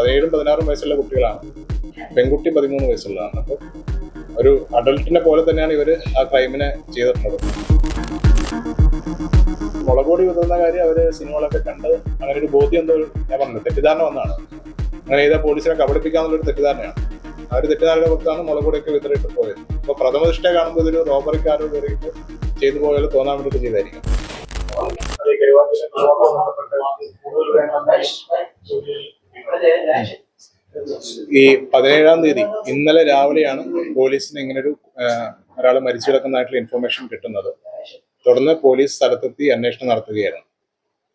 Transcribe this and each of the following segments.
17-16 വയസ്സുള്ള കുട്ടികളാണ്. പെൺകുട്ടി 13 വയസ്സുള്ളതാണ്. അപ്പോൾ ഒരു അഡൾട്ടിനെ പോലെ തന്നെയാണ് ഇവർ ആ ക്രൈമിനെ ചെയ്തിട്ടുള്ളത്. മുളകുപൊടി വിതറുന്ന കാര്യം അവർ സിനിമകളൊക്കെ കണ്ട് അങ്ങനെ ഒരു ബോധ്യം എന്തോ ഞാൻ പറഞ്ഞത് തെറ്റിദ്ധാരണ വന്നതാണ്. അങ്ങനെ ചെയ്താൽ പോലീസിനെ കബളിപ്പിക്കാന്നുള്ളൊരു തെറ്റിദ്ധാരണയാണ്. ആ ഒരു തെറ്റിദ്ധാരണ കൊടുത്താണ് മുളകുപൊടിയൊക്കെ വിതറിയിട്ട് പോയത്. അപ്പോൾ പ്രഥമ ദൃഷ്ട കാണുമ്പോൾ ഇതൊരു റോബറിക്കാരോ കയറിയിട്ട് ചെയ്തു പോയാൽ തോന്നാൻ വേണ്ടിയിട്ട് ചെയ്തായിരിക്കും. ഈ 17-ാം തീയതി ഇന്നലെ രാവിലെയാണ് പോലീസിന് ഇങ്ങനൊരു ഒരാൾ മരിച്ചു കിടക്കുന്നതായിട്ടുള്ള ഇൻഫർമേഷൻ കിട്ടുന്നത്. തുടർന്ന് പോലീസ് സ്ഥലത്തെത്തി അന്വേഷണം നടത്തുകയായിരുന്നു.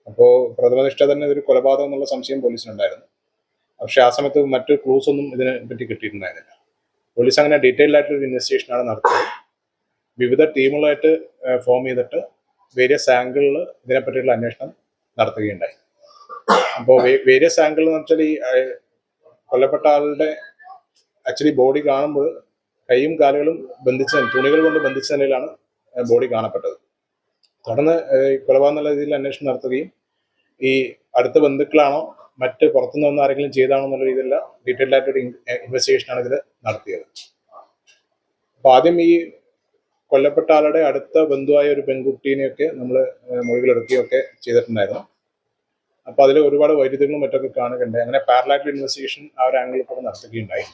അപ്പോൾ പ്രഥമനിഷ്ഠ തന്നെ ഒരു കൊലപാതകം എന്നുള്ള സംശയം പോലീസിനുണ്ടായിരുന്നു. പക്ഷെ ആ സമയത്ത് മറ്റു ക്ലൂസ് ഒന്നും ഇതിനെ പറ്റി കിട്ടിയിട്ടുണ്ടായിരുന്നില്ല. പോലീസ് അങ്ങനെ ഡീറ്റെയിൽഡ് ആയിട്ടൊരു ഇൻവെസ്റ്റിഗേഷനാണ് നടത്തിയത്. വിവിധ ടീമുകളായിട്ട് ഫോം ചെയ്തിട്ട് വേരിയസ് ആംഗിളിൽ ഇതിനെപ്പറ്റിയുള്ള അന്വേഷണം നടത്തുകയുണ്ടായി. അപ്പോൾ വേരിയസ് ആംഗിൾ എന്ന് വെച്ചാൽ ഈ കൊല്ലപ്പെട്ട ആളുടെ ആക്ച്വലി ബോഡി കാണുമ്പോൾ കൈയും കാലുകളും തുണികൾ കൊണ്ട് ബന്ധിച്ച നിലയിലാണ് ബോഡി കാണപ്പെട്ടത്. തുടർന്ന് കൊലപാതകം എന്നുള്ള രീതിയിൽ അന്വേഷണം നടത്തുകയും ഈ അടുത്ത ബന്ധുക്കളാണോ മറ്റ് പുറത്തുനിന്ന് വന്ന ആരെങ്കിലും ചെയ്താണോ എന്നുള്ള രീതിയിലുള്ള ഡീറ്റെയിൽഡ് ആയിട്ടൊരു ഇൻവെസ്റ്റിഗേഷനാണ് ഇതിൽ നടത്തിയത്. അപ്പോൾ ആദ്യം ഈ കൊല്ലപ്പെട്ട ആളുടെ അടുത്ത ബന്ധുവായ ഒരു പെൺകുട്ടീനെയൊക്കെ നമ്മൾ മൊഴികളെടുക്കുകയൊക്കെ ചെയ്തിട്ടുണ്ടായിരുന്നു. അപ്പോൾ അതിൽ ഒരുപാട് വൈരുദ്ധ്യങ്ങളും മറ്റൊക്കെ കാണുകയുണ്ടായി. അങ്ങനെ പാരലായിട്ടുള്ള ഇൻവെസ്റ്റിഗേഷൻ ആ ഒരു ആംഗിളിൽ കൂടെ നടത്തുകയുണ്ടായി.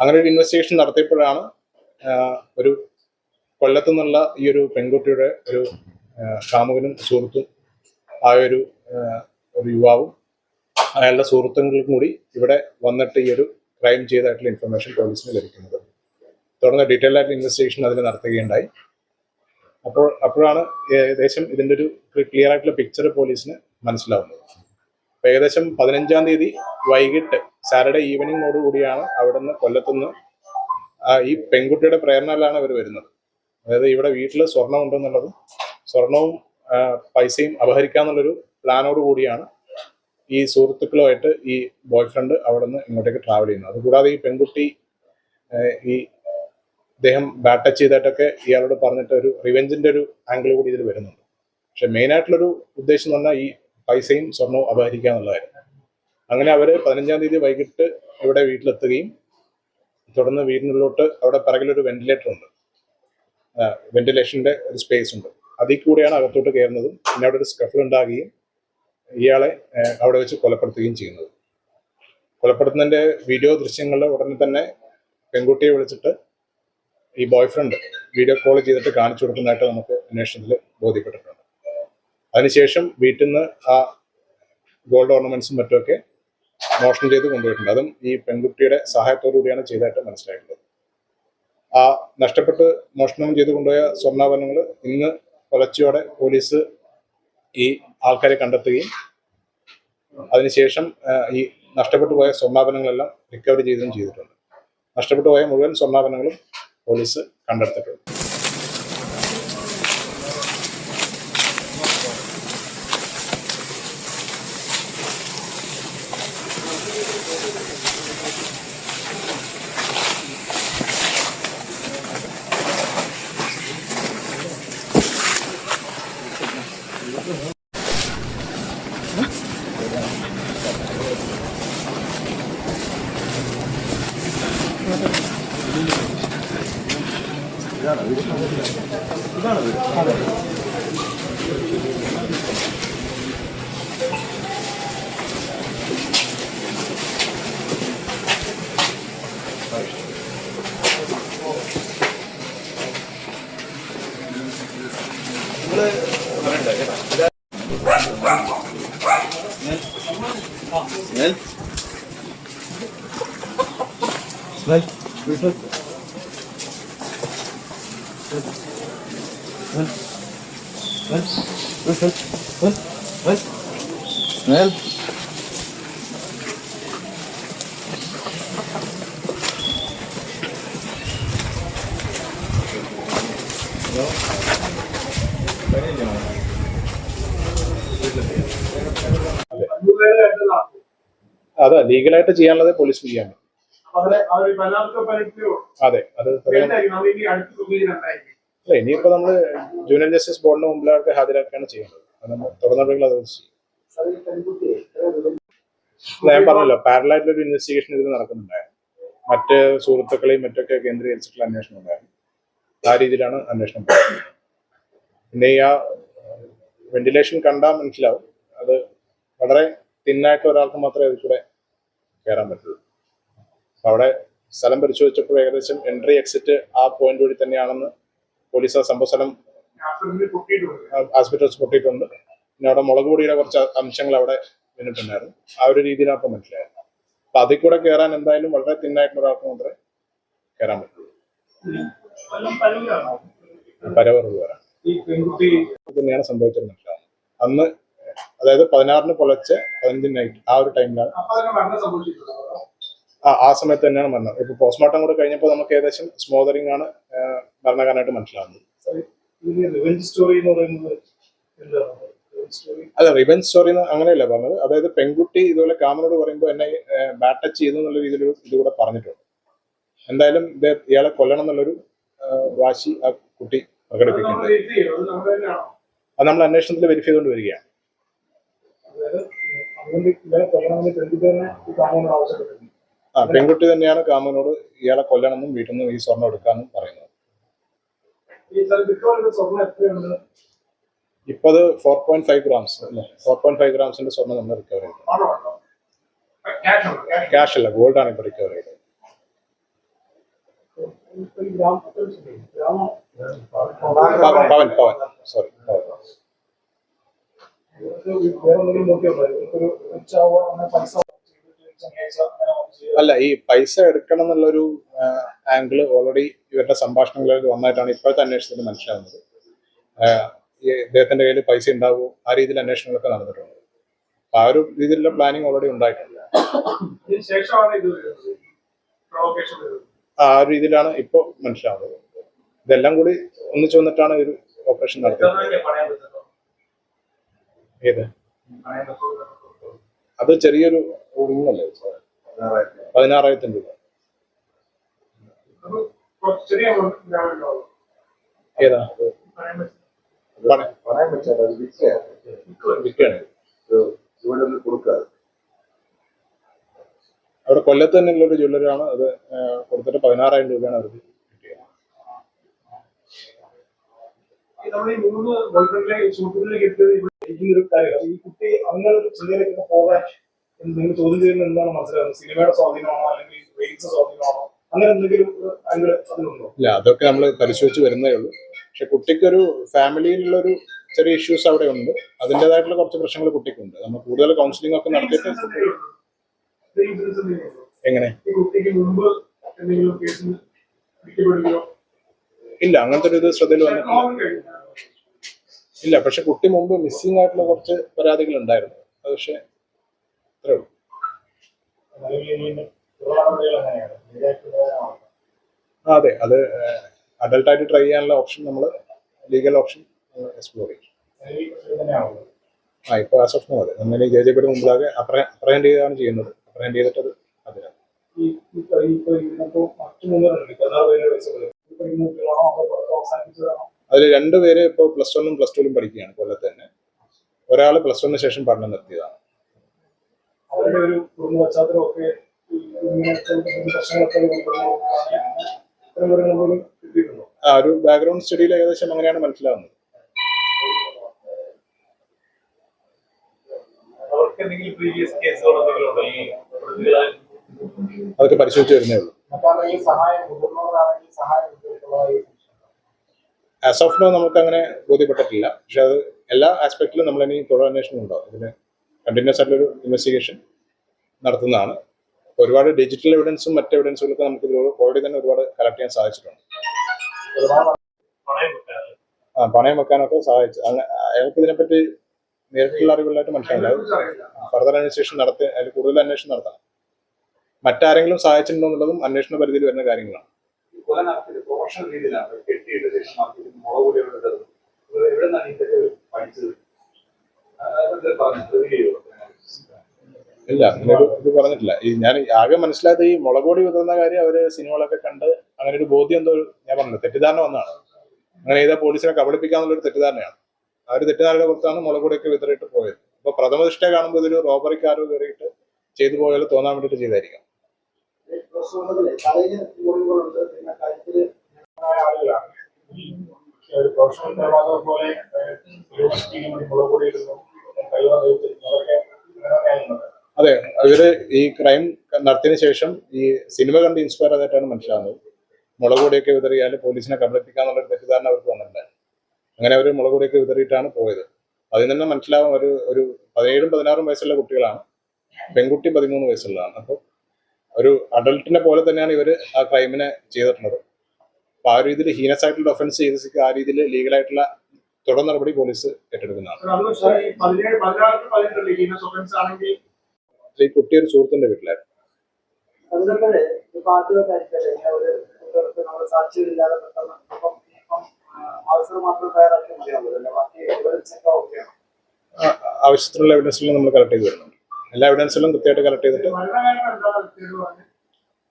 അങ്ങനെ ഒരു ഇൻവെസ്റ്റിഗേഷൻ നടത്തിയപ്പോഴാണ് ഒരു കൊല്ലത്തു നിന്നുള്ള ഈ ഒരു പെൺകുട്ടിയുടെ ഒരു കാമുകനും സുഹൃത്തും ആയ ഒരു യുവാവും അയാളുടെ സുഹൃത്തുക്കളും കൂടി ഇവിടെ വന്നിട്ട് ഈ ഒരു ക്രൈം ചെയ്തതായിട്ടുള്ള ഇൻഫർമേഷൻ പോലീസിന് ലഭിക്കുന്നത്. തുടർന്ന് ഡീറ്റെയിൽ ആയിട്ടുള്ള ഇൻവെസ്റ്റിഗേഷൻ അതിൽ നടത്തുകയുണ്ടായി. അപ്പോഴാണ് ഏകദേശം ഇതിൻ്റെ ഒരു ക്ലിയർ ആയിട്ടുള്ള പിക്ചർ പോലീസിന് മനസ്സിലാവുന്നത്. അപ്പോൾ ഏകദേശം 15-ാം തീയതി വൈകിട്ട് സാറ്റർഡേ ഈവനിങ്ങോടുകൂടിയാണ് അവിടെ നിന്ന് കൊല്ലത്തുനിന്ന് ഈ പെൺകുട്ടിയുടെ പ്രേരണയിലാണ് അവർ വരുന്നത്. അതായത് ഇവിടെ വീട്ടിൽ സ്വർണം ഉണ്ടെന്നുള്ളതും സ്വർണവും പൈസയും അപഹരിക്കാന്നുള്ളൊരു പ്ലാനോട് കൂടിയാണ് ഈ സുഹൃത്തുക്കളുമായിട്ട് ഈ ബോയ് ഫ്രണ്ട് അവിടെ നിന്ന് ഇങ്ങോട്ടേക്ക് ട്രാവൽ ചെയ്യുന്നത്. അതുകൂടാതെ ഈ പെൺകുട്ടി ഇദ്ദേഹം ബാഡ് ടച്ച് ചെയ്തിട്ടൊക്കെ ഇയാളോട് പറഞ്ഞിട്ട് ഒരു റിവെഞ്ചിന്റെ ഒരു ആംഗിൾ കൂടി ഇതിൽ വരുന്നുണ്ട്. പക്ഷെ മെയിനായിട്ടുള്ളൊരു ഉദ്ദേശം എന്ന് പറഞ്ഞാൽ ഈ പൈസയും സ്വർണവും അപഹരിക്കുക എന്നുള്ളതായിരുന്നു. അങ്ങനെ അവർ 15-ാം തീയതി വൈകിട്ട് ഇവിടെ വീട്ടിലെത്തുകയും തുടർന്ന് വീടിനുള്ളിലോട്ട് അവിടെ പിറകിലൊരു വെന്റിലേറ്റർ ഉണ്ട്, വെന്റിലേഷന്റെ ഒരു സ്പേസ് ഉണ്ട്, അതിൽ കൂടെയാണ് അകത്തോട്ട് കയറുന്നതും പിന്നെ അവിടെ ഒരു സ്കഫിൾ ഉണ്ടാകുകയും ഇയാളെ അവിടെ വെച്ച് കൊലപ്പെടുത്തുകയും ചെയ്യുന്നത്. കൊലപ്പെടുത്തുന്നതിന്റെ വീഡിയോ ദൃശ്യങ്ങളിൽ ഉടനെ തന്നെ പെൺകുട്ടിയെ വിളിച്ചിട്ട് ഈ ബോയ് ഫ്രണ്ട് വീഡിയോ കോൾ ചെയ്തിട്ട് കാണിച്ചു കൊടുക്കുന്നതായിട്ട് നമുക്ക് അന്വേഷണത്തിൽ ബോധ്യപ്പെട്ടിട്ടുണ്ട്. അതിനുശേഷം വീട്ടിൽ നിന്ന് ആ ഗോൾഡ് ഓർണമെന്റ്സും മറ്റുമൊക്കെ മോഷണം ചെയ്ത് കൊണ്ടുപോയിട്ടുണ്ട്. അതും ഈ പെൺകുട്ടിയുടെ സഹായത്തോടു കൂടിയാണ് ചെയ്തതായിട്ട് മനസ്സിലായിട്ടുള്ളത്. ആ നഷ്ടപ്പെട്ട് മോഷണം ചെയ്ത് കൊണ്ടുപോയ സ്വർണ്ണാഭരണങ്ങൾ ഇന്ന് പുലർച്ചയോടെ പോലീസ് ഈ ആൾക്കാരെ കണ്ടെത്തുകയും അതിനുശേഷം ഈ നഷ്ടപ്പെട്ടു പോയ സ്വർണ്ണാഭരണങ്ങളെല്ലാം റിക്കവറി ചെയ്യുകയും ചെയ്തിട്ടുണ്ട്. നഷ്ടപ്പെട്ടു പോയ മുഴുവൻ സ്വർണ്ണാഭരണങ്ങളും പോലീസ് കണ്ടെടുത്തിട്ടുണ്ട്. ഇതാണ് Snell. അതെ, ലീഗലായിട്ട് ചെയ്യാനുള്ളത് പോലീസ് ചെയ്യാൻ. അതെ, അത് ഇനിയിപ്പോ നമ്മള് ജൂനിയർ ജസ്റ്റിസ് ബോർഡിന് മുമ്പിലൊക്കെ ഹാജരാക്കുകയാണ് ചെയ്യുന്നത്. തുടർന്നപ്പോൾ അത് ചെയ്യും. ഞാൻ പറഞ്ഞല്ലോ, പാരലായിട്ടുള്ള ഒരു ഇൻവെസ്റ്റിഗേഷൻ ഇതിൽ നടക്കുന്നുണ്ടായിരുന്നു. മറ്റ് സുഹൃത്തുക്കളെയും മറ്റൊക്കെ കേന്ദ്രീകരിച്ചിട്ടുള്ള അന്വേഷണം ഉണ്ടായിരുന്നു. ആ രീതിയിലാണ് അന്വേഷണം പോയത്. പിന്നെ ഈ ആ വെന്റിലേഷൻ കണ്ടാൽ മനസ്സിലാവും, അത് വളരെ തിന്നായിട്ട് ഒരാൾക്ക് മാത്രമേ അതിൽ കൂടെ കയറാൻ പറ്റുള്ളൂ. അവിടെ സ്ഥലം പരിശോധിച്ചപ്പോൾ ഏകദേശം എൻട്രി എക്സിറ്റ് ആ പോയിന്റ് വഴി തന്നെയാണെന്ന് പോലീസ് ആ സംഭവ സ്ഥലം ആസ്പെറ്റോസ് പൊട്ടിയിട്ടുണ്ട്. പിന്നെ അവിടെ മുളക് പൊടിയുടെ കുറച്ച് അംശങ്ങൾ അവിടെ വീണിട്ടുണ്ടായിരുന്നു. ആ ഒരു രീതിയിലാണ് ഇപ്പം മനസ്സിലായത്. അപ്പൊ അതിൽ കൂടെ കയറാൻ എന്തായാലും വളരെ തിന്നായിട്ടുള്ള ഒരാൾക്ക് മാത്രമേ കയറാൻ പറ്റുള്ളൂ. പരവറുകൾ വരാൻ തന്നെയാണ് സംഭവിച്ചത് മനസ്സിലാവുന്നത്. അന്ന് അതായത് 16-ന് പുലർച്ചെ 15 നൈറ്റ് ആ ഒരു ടൈമിലാണ് ആ സമയത്ത് തന്നെയാണ് മരണം. ഇപ്പൊ പോസ്റ്റ്മോർട്ടം കൂടെ കഴിഞ്ഞപ്പോൾ നമുക്ക് ഏകദേശം സ്മോദറിംഗ് ആണ് മരണകാരനായിട്ട് മനസ്സിലാവുന്നത്. അല്ല, റിവെഞ്ച് സ്റ്റോറി അങ്ങനെയല്ല പറഞ്ഞത്. അതായത് പെൺകുട്ടി ഇതുപോലെ കാമനോട് പറയുമ്പോൾ എന്നെ ബാഡ് ടച്ച് ചെയ്തു എന്നുള്ള രീതിയിൽ ഇതുകൂടെ പറഞ്ഞിട്ടുണ്ട്. എന്തായാലും ഇയാളെ കൊല്ലണം എന്നുള്ളൊരു വാശി ആ കുട്ടി പ്രകടിപ്പിക്കുന്നുണ്ട്. അത് നമ്മൾ അന്വേഷണത്തിൽ വെരിഫൈ ചെയ്തുകൊണ്ട് വരികയാണ്. പെൺകുട്ടി തന്നെയാണ് കാമനോട് ഇയാളെ കൊല്ലണമെന്നും വീട്ടിൽ നിന്ന് ഈ സ്വർണ്ണം എടുക്കാമെന്നും പറയുന്നത്. ഇപ്പൊ അത് 4.5 ഗ്രാംസ് അല്ലേ, 4.5 ഗ്രാംസിന്റെ സ്വർണ്ണം നമ്മൾ റിക്കവർ ചെയ്തു. ക്യാഷ് അല്ല, ഗോൾഡ് ആണ് ഇപ്പൊ റിക്കവർ ചെയ്തത്. പവൻ സോറി അല്ല, ഈ പൈസ എടുക്കണം എന്നുള്ളൊരു ആംഗിള് ഓൾറെഡി ഇവരുടെ സംഭാഷണങ്ങളിൽ വന്നായിട്ടാണ് ഇപ്പോഴത്തെ അന്വേഷണത്തിന് മനസ്സിലാവുന്നത്. ഇദ്ദേഹത്തിന്റെ കയ്യിൽ പൈസ ഉണ്ടാവുമോ, ആ രീതിയിൽ അന്വേഷണങ്ങളൊക്കെ നടന്നിട്ടുണ്ട്. ആ ഒരു രീതിയിലുള്ള പ്ലാനിങ് ഓൾറെഡി ഉണ്ടായിട്ടുണ്ട്. ആ രീതിയിലാണ് ഇപ്പൊ മനസ്സിലാവുന്നത്. ഇതെല്ലാം കൂടി ഒന്നിച്ചു വന്നിട്ടാണ് ഒരു ഓപ്പറേഷൻ നടത്തിയത്. ഏത് അത് ചെറിയൊരു റിങ്ങല്ലേ, 16,000 രൂപ. ഏതാ അവിടെ കൊല്ലത്ത് തന്നെയുള്ള ഒരു ജ്വല്ലറാണ് അത് കൊടുത്തിട്ട് 16,000 രൂപയാണ് അവർക്ക് കിട്ടിയത്. ഈ കുട്ടി അങ്ങനെ ഒരു ചിന്തയിലേക്ക് പോകാൻ നിങ്ങൾ ചോദ്യം ചെയ്യുന്നത് എന്താണ് മനസ്സിലാകുന്നത്? സിനിമയുടെ സ്വാധീനമാണോ അല്ലെങ്കിൽ റീൽസ് സ്വാധീനമാണോ, അങ്ങനെ എന്തെങ്കിലും അതിലുണ്ടോ? ഇല്ല, അതൊക്കെ നമ്മൾ പരിശോധിച്ച് വരുന്നേ ഉള്ളൂ. പക്ഷെ കുട്ടിക്കൊരു ഫാമിലിയിലുള്ള ഒരു ചെറിയ ഇഷ്യൂസ് അവിടെ ഉണ്ട്. അതിൻ്റെതായിട്ടുള്ള കുറച്ച് പ്രശ്നങ്ങൾ കുട്ടിക്കുണ്ട്. നമ്മൾ കൂടുതൽ കൗൺസിലിംഗ് ഒക്കെ നടത്തിയിട്ട് എങ്ങനെ ഇല്ല, അങ്ങനത്തെ ഒരു ഇത് ശ്രദ്ധയിൽ വന്നിട്ടില്ല. ഇല്ല, പക്ഷെ കുട്ടി മുമ്പ് മിസ്സിംഗ് ആയിട്ടുള്ള കുറച്ച് പരാതികൾ ഉണ്ടായിരുന്നു. അത് പക്ഷെ അത്രേ ഉള്ളൂ. അതെ, അത് അഡൽട്ടായിട്ട് ട്രൈ ചെയ്യാനുള്ള ഓപ്ഷൻ നമ്മൾ ലീഗൽ ഓപ്ഷൻ എക്സ്പ്ലോർ ചെയ്യും. ഇപ്പൊ ആസ് ഓഫ് നോ അതെ നമ്മൾ ജഡ്ജിയുടെ മുമ്പാകെ അപ്രഹെൻഡ് ചെയ്താണ് ചെയ്യുന്നത്. അപ്രഹെൻഡ് ചെയ്തിട്ടത് അതിലാണ്. അതിൽ 2 പേര് ഇപ്പൊ +1-ഉം +2-ലും പഠിക്കുകയാണ് കൊല്ലത്ത് തന്നെ. ഒരാൾ +1-ന് ശേഷം പഠനം നിർത്തിയതാണ്. ഒരു ബാക്ക്ഗ്രൗണ്ട് സ്റ്റഡിയിൽ ഏകദേശം അങ്ങനെയാണ് മനസ്സിലാവുന്നത്. അതൊക്കെ പരിശോധിച്ച് വരുന്നേ ഉള്ളൂ. ആസ് ഓഫ് നോ നമുക്ക് അങ്ങനെ ബോധ്യപ്പെട്ടിട്ടില്ല. പക്ഷെ അത് എല്ലാ ആസ്പെക്റ്റിലും നമ്മൾ ഇനി തുടരന്വേഷണം ഉണ്ടാവും. അതിന് കണ്ടിന്യൂസ് ആയിട്ടുള്ളൊരു ഇൻവെസ്റ്റിഗേഷൻ നടത്തുന്നതാണ്. ഒരുപാട് ഡിജിറ്റൽ എവിഡൻസും മറ്റ് എവിഡൻസുകളൊക്കെ നമുക്ക് ഓൾറെഡി തന്നെ ഒരുപാട് കളക്ട് ചെയ്യാൻ സാധിച്ചിട്ടുണ്ട്. പണയം വെക്കാനൊക്കെ സഹായിച്ചു. അയാൾക്ക് ഇതിനെപ്പറ്റി നേരിട്ടുള്ള അറിവുകളായിട്ട് മനസ്സിലാവില്ല. ഫർദർ അന്വേഷണം നടത്തി അതിൽ കൂടുതൽ അന്വേഷണം നടത്തണം. മറ്റാരെങ്കിലും സഹായിച്ചിട്ടുണ്ടോ എന്നുള്ളതും അന്വേഷണ പരിധിയിൽ വരുന്ന കാര്യങ്ങളാണ്. ഇല്ല, അങ്ങനെ ഇത് പറഞ്ഞിട്ടില്ല. ഞാൻ ആകെ മനസ്സിലായത് ഈ മുളക് പൊടി വിതറുന്ന കാര്യം അവര് സിനിമകളൊക്കെ കണ്ട് അങ്ങനെ ഒരു ബോധ്യം എന്തോ ഞാൻ പറഞ്ഞു തെറ്റിദ്ധാരണ വന്നതാണ്. അങ്ങനെ ചെയ്താൽ പോലീസിനെ കബളിപ്പിക്കാന്നുള്ളൊരു തെറ്റിദ്ധാരണയാണ്. ആ ഒരു തെറ്റിദ്ധാരണയുടെ പുറത്താണ് മുളക് പൊടിയൊക്കെ വിതറിയിട്ട് പോയത്. അപ്പൊ പ്രഥമ ദൃഷ്ടിയെ കാണുമ്പോൾ ഇതൊരു റോബറിക്കാരോ കയറിയിട്ട് ചെയ്തു പോയാൽ തോന്നാൻ വേണ്ടിയിട്ട് ചെയ്തായിരിക്കും. ആളുകളാണ് ഈ ഒരു പ്രൊഫഷണൽ കൊലപാതകം പോലെ മുളകുപൊടി ഇടുന്നു അതൊക്കെ അതെ, ഇവര് ഈ ക്രൈം നടത്തിയതിനു ശേഷം ഈ സിനിമ കണ്ട് ഇൻസ്പയർ ആയിട്ടാണ് മനസ്സിലാവുന്നത്. മുളക് പൊടിയൊക്കെ വിതറിയാൽ പോലീസിനെ കബളിപ്പിക്കാന്നുള്ളൊരു തെറ്റിദ്ധാരണ അവർക്ക് വന്നിട്ടുണ്ടായിരുന്നു. അങ്ങനെ അവർ മുളക് പൊടിയൊക്കെ വിതറിയിട്ടാണ് പോയത്. അതിൽ നിന്ന് മനസ്സിലാവും ഒരു 17-16 വയസ്സുള്ള കുട്ടികളാണ്, പെൺകുട്ടി 13 വയസ്സുള്ളതാണ്. അപ്പോൾ ഒരു അഡൾട്ടിനെ പോലെ തന്നെയാണ് ഇവർ ആ ക്രൈമിനെ ചെയ്തിട്ടുള്ളത്. അപ്പോൾ ആ രീതിയിൽ ഹീനസ് ആയിട്ടുള്ള ഒഫൻസ് ചെയ്ത് ആ രീതിയിൽ ലീഗലായിട്ടുള്ള തുടർ നടപടി പോലീസ് ഏറ്റെടുക്കുന്നതാണ്. ഈ കുട്ടി ഒരു സുഹൃത്തിന്റെ വീട്ടിലായിരുന്നു. ആവശ്യത്തിനുള്ള എവിഡൻസുകളും നമ്മൾ കളക്ട് ചെയ്ത് വരുന്നുണ്ട്. എല്ലാ എവിഡൻസുകളും കൃത്യമായിട്ട് കളക്ട് ചെയ്തിട്ട്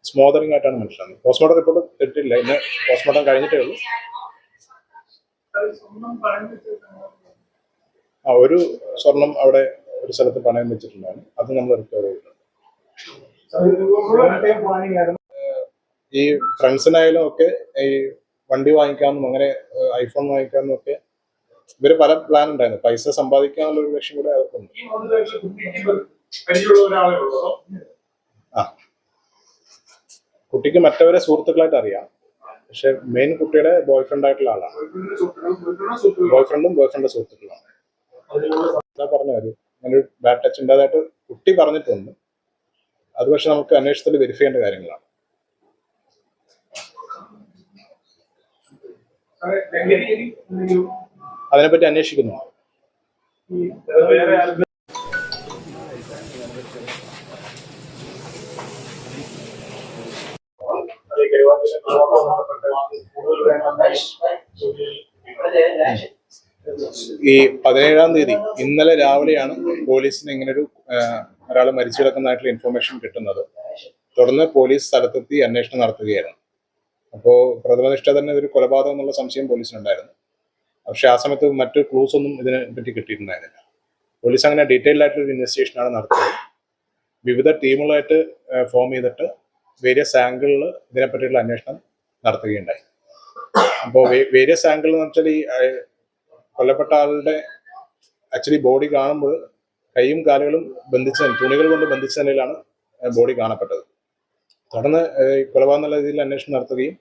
സ്മോദറിംഗ് ആയിട്ടാണ് മനസ്സിലാകുന്നത്. പോസ്റ്റ്മോർട്ടം റിപ്പോർട്ട് കിട്ടില്ല, ഇന്ന് പോസ്റ്റ്മോർട്ടം കഴിഞ്ഞിട്ടേ ഉള്ളൂ. ഒരു സ്വർണം അവിടെ ഒരു സ്ഥലത്ത് പണയം വെച്ചിട്ടുണ്ടായിരുന്നു, അത് നമ്മൾ റിക്കവർ ചെയ്തിട്ടുണ്ട്. ഈ ഫ്രണ്ട്സിനായാലും ഒക്കെ ഈ വണ്ടി വാങ്ങിക്കാമെന്നും അങ്ങനെ ഐഫോൺ വാങ്ങിക്കാമെന്നും ഒക്കെ ഇവര് പല പ്ലാൻ ഉണ്ടായിരുന്നു. പൈസ സമ്പാദിക്കാനുള്ള ഒരു ലക്ഷ്യം കൂടെ അവർക്കുണ്ട്. ആ, കുട്ടിക്ക് മറ്റവരെ സുഹൃത്തുക്കളായിട്ട് അറിയാം, പക്ഷെ മെയിൻ കുട്ടിയുടെ ബോയ് ഫ്രണ്ട് ആയിട്ടുള്ള ആളാണ്. ബോയ്ഫ്രണ്ട് സുഹൃത്തുക്കളാണ്. പറഞ്ഞു അങ്ങനെ ഒരു ബാഡ് ടച്ച് ഉണ്ടായതായിട്ട് കുട്ടി പറഞ്ഞിട്ടുണ്ട്. അത് പക്ഷെ നമുക്ക് അന്വേഷണത്തിൽ വെരിഫൈ ചെയ്യേണ്ട കാര്യങ്ങളാണ്. അതിനെപ്പറ്റി അന്വേഷിക്കുന്നു. ഈ 17-ാം തീയതി ഇന്നലെ രാവിലെയാണ് പോലീസിന് ഇങ്ങനൊരു ഒരാൾ മരിച്ചു കിടക്കുന്നതായിട്ടുള്ള ഇൻഫർമേഷൻ കിട്ടുന്നത്. തുടർന്ന് പോലീസ് സ്ഥലത്തെത്തി അന്വേഷണം നടത്തുകയായിരുന്നു. അപ്പോൾ പ്രഥമനിഷ്ഠ തന്നെ ഇതൊരു കൊലപാതകം എന്നുള്ള സംശയം പോലീസിനുണ്ടായിരുന്നു. പക്ഷെ ആ സമയത്ത് മറ്റു ക്ലൂസ് ഒന്നും ഇതിനെ പറ്റി കിട്ടിയിട്ടുണ്ടായിരുന്നില്ല. പോലീസ് അങ്ങനെ ഡീറ്റെയിൽഡ് ആയിട്ടൊരു ഇൻവെസ്റ്റിഗേഷനാണ് നടത്തിയത്. വിവിധ ടീമുകളായിട്ട് ഫോം ചെയ്തിട്ട് വേരിയസ് ആംഗിളിൽ ഇതിനെപ്പറ്റിയുള്ള അന്വേഷണം നടത്തുകയുണ്ടായി. അപ്പോൾ വേരിയസ് ആംഗിൾ എന്ന് വെച്ചാൽ ഈ കൊല്ലപ്പെട്ട ആളുടെ ആക്ച്വലി ബോഡി കാണുമ്പോൾ കൈയും കാലുകളും തുണികൾ കൊണ്ട് ബന്ധിച്ച നിലയിലാണ് ബോഡി കാണപ്പെട്ടത്. തുടർന്ന് കൊലപാതകം എന്നുള്ള രീതിയിൽ അന്വേഷണം നടത്തുകയും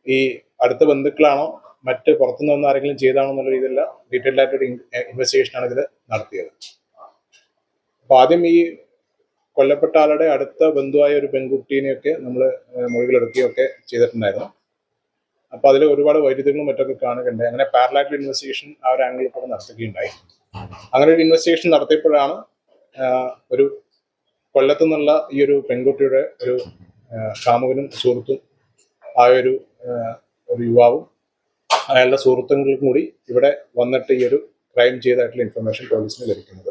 ഈ അടുത്ത ബന്ധുക്കളാണോ മറ്റ് പുറത്തുനിന്ന് വന്ന ആരെങ്കിലും ചെയ്താണോ എന്നുള്ള രീതിയിലുള്ള ഡീറ്റെയിൽഡ് ആയിട്ടൊരു ഇൻവെസ്റ്റിഗേഷനാണ് ഇതിൽ നടത്തിയത്. അപ്പോൾ ആദ്യം ഈ കൊല്ലപ്പെട്ട ആളുടെ അടുത്ത ബന്ധുവായ ഒരു പെൺകുട്ടീനെയൊക്കെ നമ്മൾ മൊഴികളെടുക്കുകയൊക്കെ ചെയ്തിട്ടുണ്ടായിരുന്നു. അപ്പോൾ അതിൽ ഒരുപാട് വൈരുദ്ധ്യങ്ങളും മറ്റൊക്കെ കാണുകയുണ്ടായി. അങ്ങനെ പാരലായിട്ടുള്ള ഇൻവെസ്റ്റിഗേഷൻ ആ ഒരു ആംഗിളിൽ കൂടെ നടത്തുകയുണ്ടായി. അങ്ങനെ ഒരു ഇൻവെസ്റ്റിഗേഷൻ നടത്തിയപ്പോഴാണ് ഒരു കൊല്ലത്തു നിന്നുള്ള ഈ ഒരു പെൺകുട്ടിയുടെ ഒരു കാമുകനും സുഹൃത്തും ആയ ഒരു യുവാവും അയാളുടെ സുഹൃത്തുക്കൾക്കും കൂടി ഇവിടെ വന്നിട്ട് ഈ ഒരു ക്രൈം ചെയ്തതായിട്ടുള്ള ഇൻഫർമേഷൻ പോലീസിന് ലഭിക്കുന്നത്.